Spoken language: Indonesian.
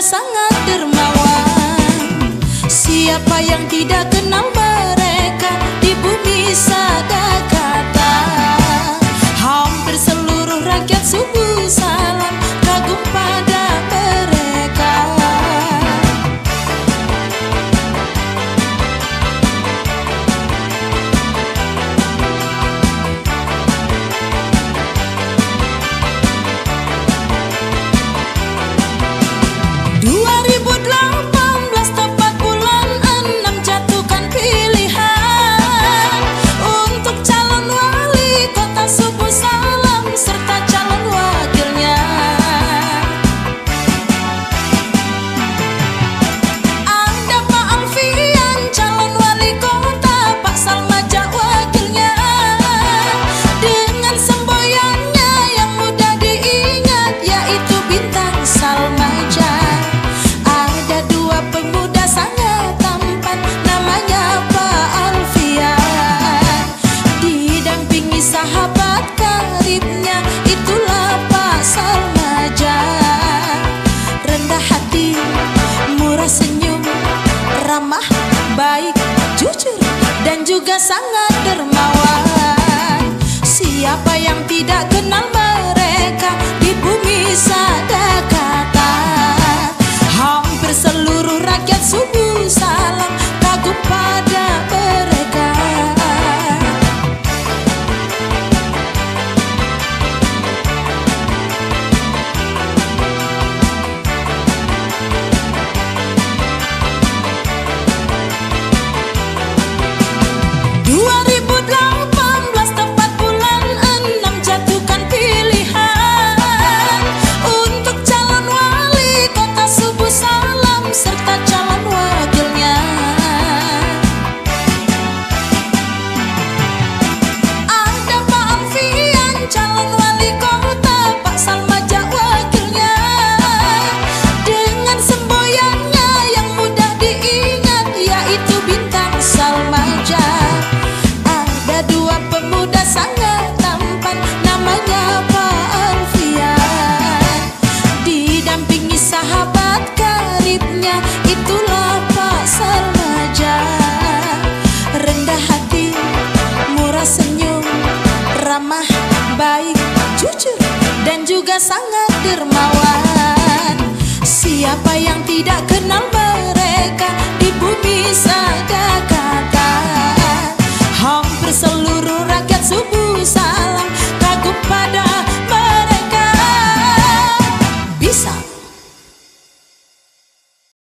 sangat dermawan. Siapa yang tidak kenal mereka di bumi sada kata. Hampir seluruh rakyat subuh salam kagum pada mereka. 2018 tepat bulan 6 jatuhkan pilihan untuk calon wali kota subuh salam serta calon wakilnya. Ada Pak Alfian calon wali kota, Pak Salmaja wakilnya. Dengan semboyannya yang mudah diingat yaitu Bintang Salmaja. Ada dua pemuda sangat tampan namanya Pak Alfian, didampingi sahabat karibnya itulah Pak Salmaja. Rendah hati, murah senyum, ramah, baik, jujur, dan juga sangat dermawan. Siapa yang tidak kenal mereka di bumi sada kata. Hampir seluruh rakyat subuh salam kagum pada mereka. Tepat bulan 6 jatuhkan pilihan untuk calon wali kota subuh salam serta calon wakilnya. Ada Pak Alfian calon wali kota, Pak Salmaja wakilnya. Dengan semboyannya yang mudah diingat yaitu Bintang Salmaja. Ada dua pemuda sangat tampan namanya Pak Alfian, didampingi sahabat karibnya itulah Pak Salmaja. Rendah hati, murah senyum, ramah, baik, jujur, dan juga sangat dermawan. Siapa yang tidak kenal mereka di bumi sada kata.